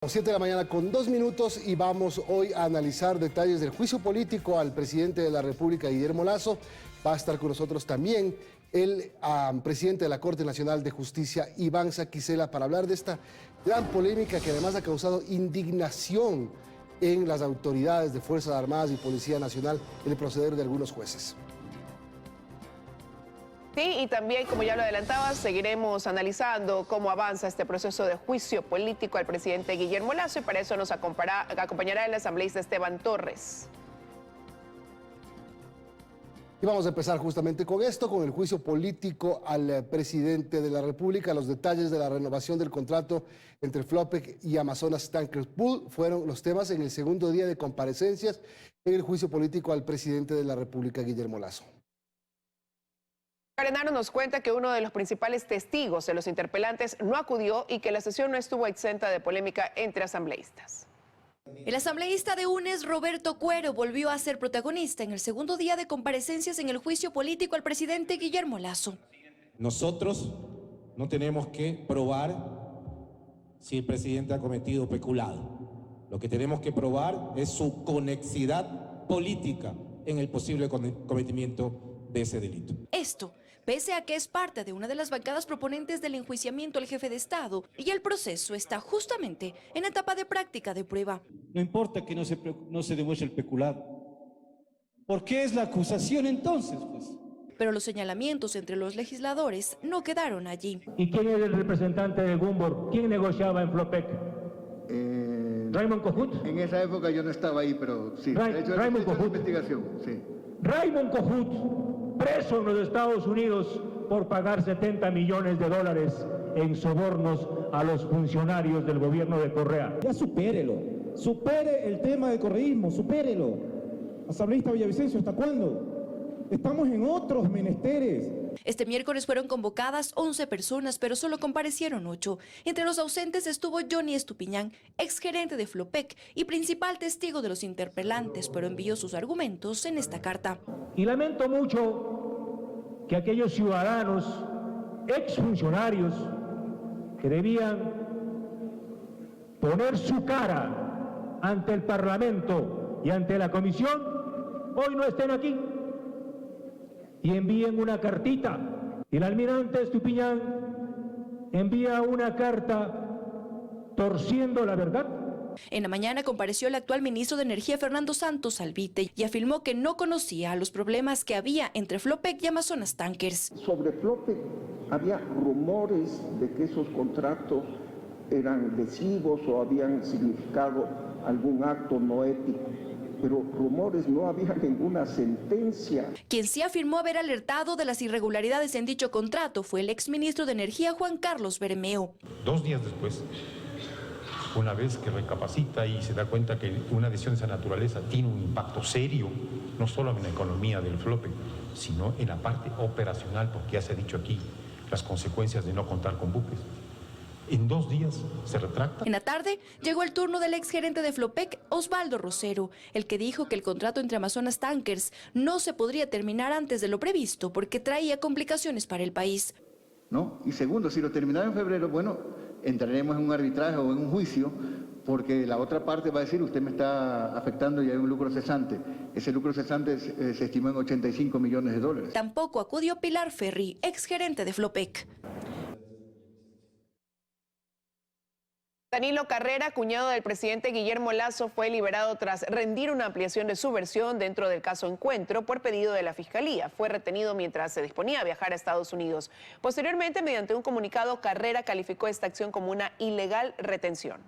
7 de la mañana con 2 minutos y vamos hoy a analizar detalles del juicio político al presidente de la República, Guillermo Lasso. Va a estar con nosotros también el presidente de la Corte Nacional de Justicia, Iván Saquicela, para hablar de esta gran polémica que además ha causado indignación en las autoridades de Fuerzas Armadas y Policía Nacional en el proceder de algunos jueces. Sí, y también, como ya lo adelantaba, seguiremos analizando cómo avanza este proceso de juicio político al presidente Guillermo Lasso, y para eso nos acompañará el asambleísta Esteban Torres. Y vamos a empezar justamente con esto, con el juicio político al presidente de la República. Los detalles de la renovación del contrato entre Flopec y Amazonas Tankers Pool fueron los temas en el segundo día de comparecencias en el juicio político al presidente de la República, Guillermo Lasso. Arenaro nos cuenta que uno de los principales testigos de los interpelantes no acudió y que la sesión no estuvo exenta de polémica entre asambleístas. El asambleísta de UNES, Roberto Cuero, volvió a ser protagonista en el segundo día de comparecencias en el juicio político al presidente Guillermo Lasso. Nosotros no tenemos que probar si el presidente ha cometido peculado. Lo que tenemos que probar es su conexidad política en el posible cometimiento de ese delito. Esto, pese a que es parte de una de las bancadas proponentes del enjuiciamiento al jefe de Estado, y el proceso está justamente en etapa de práctica de prueba. No importa que no se demuestre el peculado. ¿Por qué es la acusación entonces, pues? Pero los señalamientos entre los legisladores no quedaron allí. ¿Y quién es el representante de Gumbor? ¿Quién negociaba en Flopec? ¿Raymond Cojut? En esa época yo no estaba ahí, pero sí. Raymond Cojut. Investigación, sí. Raymond Cojut, preso en los Estados Unidos por pagar $70 millones en sobornos a los funcionarios del gobierno de Correa. Ya supérelo, supere el tema del correísmo, supérelo. Asambleísta Villavicencio, ¿hasta cuándo? Estamos en otros menesteres. Este miércoles fueron convocadas 11 personas, pero solo comparecieron 8. Entre los ausentes estuvo Johnny Estupiñán, exgerente de Flopec y principal testigo de los interpelantes, pero envió sus argumentos en esta carta. Y lamento mucho que aquellos ciudadanos, exfuncionarios, que debían poner su cara ante el Parlamento y ante la Comisión, hoy no estén aquí. Y envíen una cartita. El almirante Estupiñán envía una carta torciendo la verdad. En la mañana compareció el actual ministro de Energía, Fernando Santos Alvite, y afirmó que no conocía los problemas que había entre Flopec y Amazonas Tankers. Sobre Flopec había rumores de que esos contratos eran lesivos o habían significado algún acto no ético. Pero rumores, no había ninguna sentencia. Quien sí afirmó haber alertado de las irregularidades en dicho contrato fue el exministro de Energía, Juan Carlos Bermeo. 2 días después, una vez que recapacita y se da cuenta que una decisión de esa naturaleza tiene un impacto serio, no solo en la economía del Flopec, sino en la parte operacional, porque ya se ha dicho aquí, las consecuencias de no contar con buques. En 2 días se retracta. En la tarde llegó el turno del exgerente de Flopec, Osvaldo Rosero, el que dijo que el contrato entre Amazonas Tankers no se podría terminar antes de lo previsto porque traía complicaciones para el país. ¿No? Y segundo, si lo terminara en febrero, bueno, entraremos en un arbitraje o en un juicio, porque la otra parte va a decir, usted me está afectando y hay un lucro cesante. Ese lucro cesante se estimó en $85 millones. Tampoco acudió Pilar Ferri, exgerente de Flopec. Danilo Carrera, cuñado del presidente Guillermo Lasso, fue liberado tras rendir una ampliación de su versión dentro del caso Encuentro por pedido de la Fiscalía. Fue retenido mientras se disponía a viajar a Estados Unidos. Posteriormente, mediante un comunicado, Carrera calificó esta acción como una ilegal retención.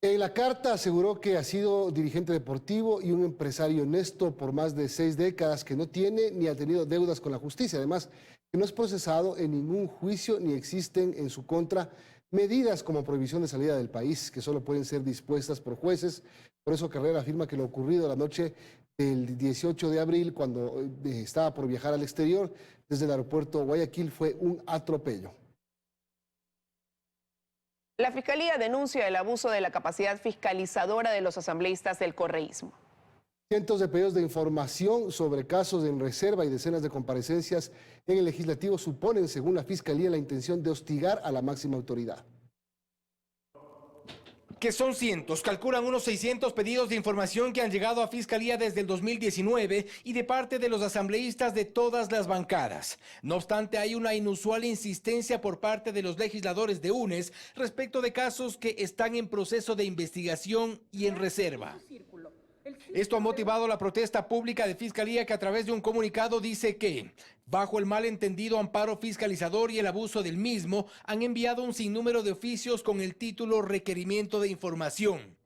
En la carta aseguró que ha sido dirigente deportivo y un empresario honesto por más de 6 décadas, que no tiene ni ha tenido deudas con la justicia. Además, que no es procesado en ningún juicio ni existen en su contra medidas como prohibición de salida del país, que solo pueden ser dispuestas por jueces. Por eso Carrera afirma que lo ocurrido la noche del 18 de abril, cuando estaba por viajar al exterior desde el aeropuerto Guayaquil, fue un atropello. La Fiscalía denuncia el abuso de la capacidad fiscalizadora de los asambleístas del correísmo. Cientos de pedidos de información sobre casos en reserva y decenas de comparecencias en el legislativo suponen, según la Fiscalía, la intención de hostigar a la máxima autoridad. Que son cientos, calculan unos 600 pedidos de información que han llegado a Fiscalía desde el 2019 y de parte de los asambleístas de todas las bancadas. No obstante, hay una inusual insistencia por parte de los legisladores de UNES respecto de casos que están en proceso de investigación y en reserva. Esto ha motivado la protesta pública de Fiscalía, que a través de un comunicado dice que, bajo el malentendido amparo fiscalizador y el abuso del mismo, han enviado un sinnúmero de oficios con el título Requerimiento de Información.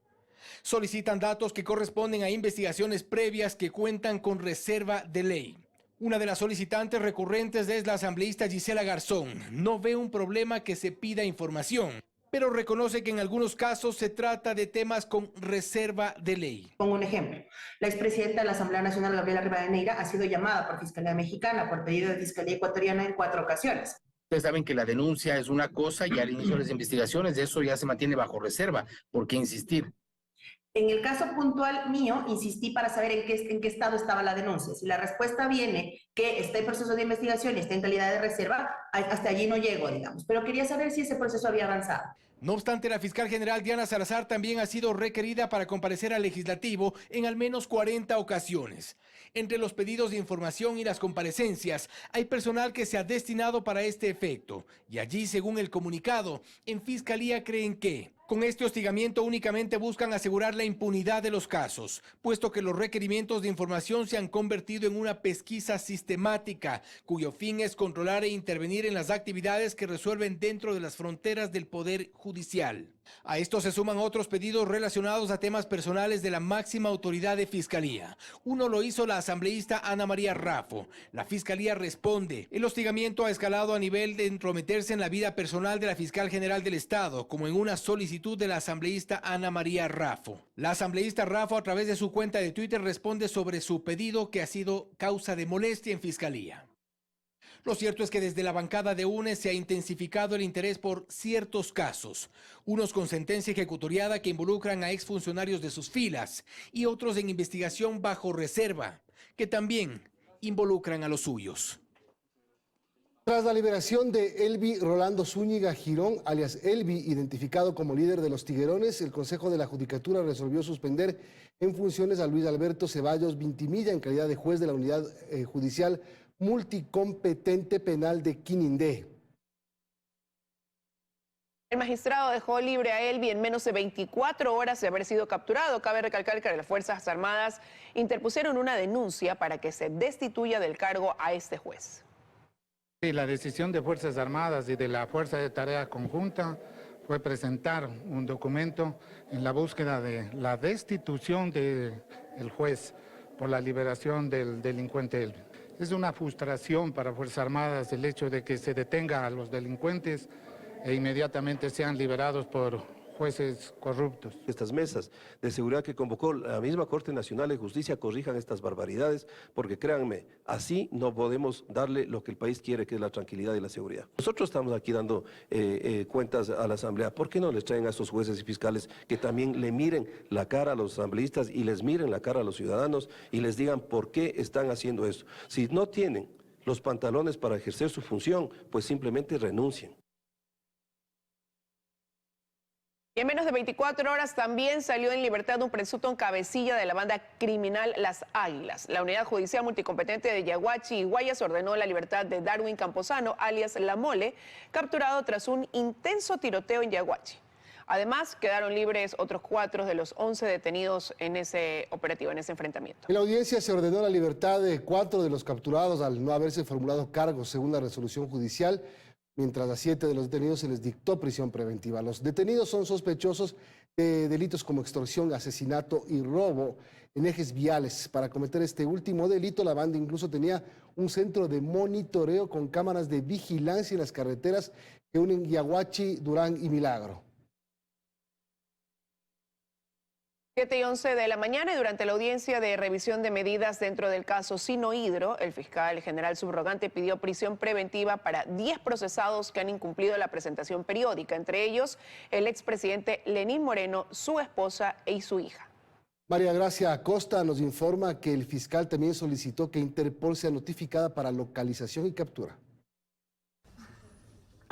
Solicitan datos que corresponden a investigaciones previas que cuentan con reserva de ley. Una de las solicitantes recurrentes es la asambleísta Gisela Garzón. No ve un problema que se pida información, pero reconoce que en algunos casos se trata de temas con reserva de ley. Pongo un ejemplo. La expresidenta de la Asamblea Nacional, Gabriela Rivadeneira, ha sido llamada por Fiscalía Mexicana por pedido de Fiscalía Ecuatoriana en 4 ocasiones. Ustedes saben que la denuncia es una cosa y al inicio de las investigaciones eso ya se mantiene bajo reserva. ¿Por qué insistir? En el caso puntual mío, insistí para saber en qué estado estaba la denuncia. Si la respuesta viene que está en proceso de investigación y está en calidad de reserva, hasta allí no llego, digamos. Pero quería saber si ese proceso había avanzado. No obstante, la fiscal general Diana Salazar también ha sido requerida para comparecer al legislativo en al menos 40 ocasiones. Entre los pedidos de información y las comparecencias, hay personal que se ha destinado para este efecto. Y allí, según el comunicado, en Fiscalía creen que con este hostigamiento únicamente buscan asegurar la impunidad de los casos, puesto que los requerimientos de información se han convertido en una pesquisa sistemática, cuyo fin es controlar e intervenir en las actividades que resuelven dentro de las fronteras del Poder Judicial. A esto se suman otros pedidos relacionados a temas personales de la máxima autoridad de Fiscalía. Uno lo hizo la asambleísta Ana María Raffo. La Fiscalía responde. El hostigamiento ha escalado a nivel de entrometerse en la vida personal de la fiscal general del Estado, como en una solicitud de la asambleísta Ana María Raffo. La asambleísta Raffo, a través de su cuenta de Twitter, responde sobre su pedido, que ha sido causa de molestia en Fiscalía. Lo cierto es que desde la bancada de UNES se ha intensificado el interés por ciertos casos, unos con sentencia ejecutoriada que involucran a exfuncionarios de sus filas y otros en investigación bajo reserva, que también involucran a los suyos. Tras la liberación de Elvi Rolando Zúñiga Girón, alias Elvi, identificado como líder de los Tiguerones, el Consejo de la Judicatura resolvió suspender en funciones a Luis Alberto Ceballos Vintimilla en calidad de juez de la Unidad Judicial Multicompetente Penal de Quinindé. El magistrado dejó libre a Elvi en menos de 24 horas de haber sido capturado. Cabe recalcar que las Fuerzas Armadas interpusieron una denuncia para que se destituya del cargo a este juez. Sí, la decisión de Fuerzas Armadas y de la Fuerza de Tarea Conjunta fue presentar un documento en la búsqueda de la destitución del juez por la liberación del delincuente Elvi. Es una frustración para Fuerzas Armadas el hecho de que se detenga a los delincuentes e inmediatamente sean liberados por jueces corruptos. Estas mesas de seguridad que convocó la misma Corte Nacional de Justicia corrijan estas barbaridades, porque créanme, así no podemos darle lo que el país quiere, que es la tranquilidad y la seguridad. Nosotros estamos aquí dando cuentas a la Asamblea. ¿Por qué no les traen a estos jueces y fiscales que también le miren la cara a los asambleístas y les miren la cara a los ciudadanos y les digan por qué están haciendo eso? Si no tienen los pantalones para ejercer su función, pues simplemente renuncien. Y en menos de 24 horas también salió en libertad un presunto cabecilla de la banda criminal Las Águilas. La Unidad Judicial Multicompetente de Yaguachi y Guayas ordenó la libertad de Darwin Camposano, alias La Mole, capturado tras un intenso tiroteo en Yaguachi. Además, quedaron libres otros 4 de los 11 detenidos en ese operativo, en ese enfrentamiento. En la audiencia se ordenó la libertad de 4 de los capturados al no haberse formulado cargos según la resolución judicial, mientras a 7 de los detenidos se les dictó prisión preventiva. Los detenidos son sospechosos de delitos como extorsión, asesinato y robo en ejes viales. Para cometer este último delito, la banda incluso tenía un centro de monitoreo con cámaras de vigilancia en las carreteras que unen Yaguachi, Durán y Milagro. 7:11 de la mañana, y durante la audiencia de revisión de medidas dentro del caso Sinohidro, el fiscal general subrogante pidió prisión preventiva para 10 procesados que han incumplido la presentación periódica, entre ellos el expresidente Lenín Moreno, su esposa y su hija. María Gracia Acosta nos informa que el fiscal también solicitó que Interpol sea notificada para localización y captura.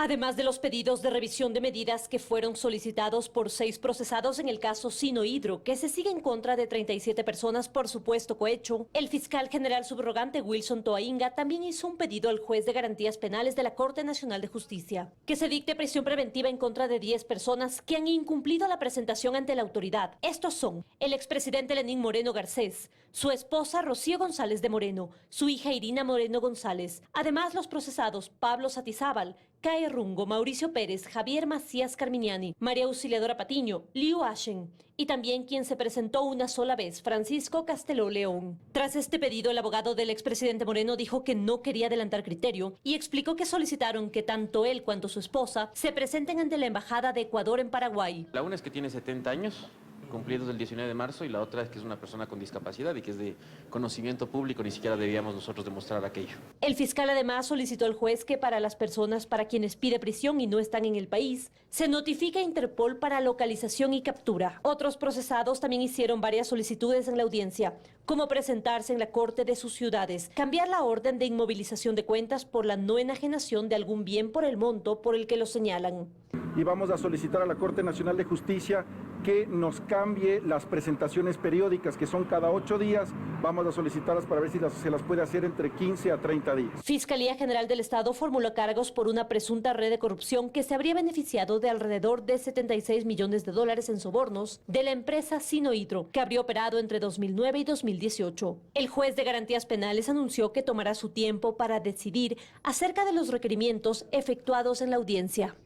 Además de los pedidos de revisión de medidas que fueron solicitados por 6 procesados en el caso Sinohydro, que se sigue en contra de 37 personas por supuesto cohecho, el fiscal general subrogante Wilson Toainga también hizo un pedido al juez de garantías penales de la Corte Nacional de Justicia, que se dicte prisión preventiva en contra de 10 personas que han incumplido la presentación ante la autoridad. Estos son el expresidente Lenín Moreno Garcés, su esposa Rocío González de Moreno, su hija Irina Moreno González, además los procesados Pablo Satizábal, Cae Rungo, Mauricio Pérez, Javier Macías Carminiani, María Auxiliadora Patiño, Liu Ashen y también quien se presentó una sola vez, Francisco Casteló León. Tras este pedido, el abogado del expresidente Moreno dijo que no quería adelantar criterio y explicó que solicitaron que tanto él cuanto su esposa se presenten ante la Embajada de Ecuador en Paraguay. La una es que tiene 70 años. Cumplidos el 19 de marzo, y la otra es que es una persona con discapacidad y que es de conocimiento público, ni siquiera debíamos nosotros demostrar aquello. El fiscal además solicitó al juez que para las personas para quienes pide prisión y no están en el país, se notifique a Interpol para localización y captura. Otros procesados también hicieron varias solicitudes en la audiencia, como presentarse en la corte de sus ciudades, cambiar la orden de inmovilización de cuentas por la no enajenación de algún bien por el monto por el que lo señalan. Y vamos a solicitar a la Corte Nacional de Justicia que nos cambie las presentaciones periódicas, que son cada 8 días. Vamos a solicitarlas para ver si se las puede hacer entre 15 a 30 días. Fiscalía General del Estado formuló cargos por una presunta red de corrupción que se habría beneficiado de alrededor de $76 millones en sobornos de la empresa Sinohydro, que habría operado entre 2009 y 2018. El juez de garantías penales anunció que tomará su tiempo para decidir acerca de los requerimientos efectuados en la audiencia.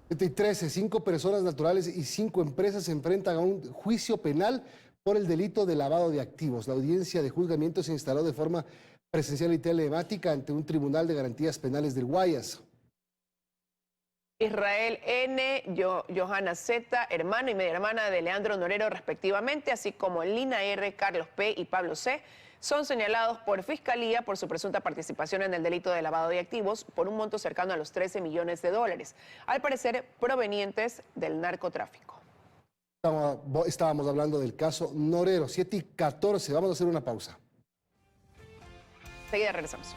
13, 5 personas naturales y 5 empresas se enfrentan a un juicio penal por el delito de lavado de activos. La audiencia de juzgamiento se instaló de forma presencial y telemática ante un tribunal de garantías penales del Guayas. Israel N., Johanna Z., hermano y media hermana de Leandro Norero respectivamente, así como Lina R., Carlos P. y Pablo C., son señalados por Fiscalía por su presunta participación en el delito de lavado de activos por un monto cercano a los $13 millones, al parecer provenientes del narcotráfico. Estábamos hablando del caso Norero, 7:14. Vamos a hacer una pausa. Enseguida regresamos.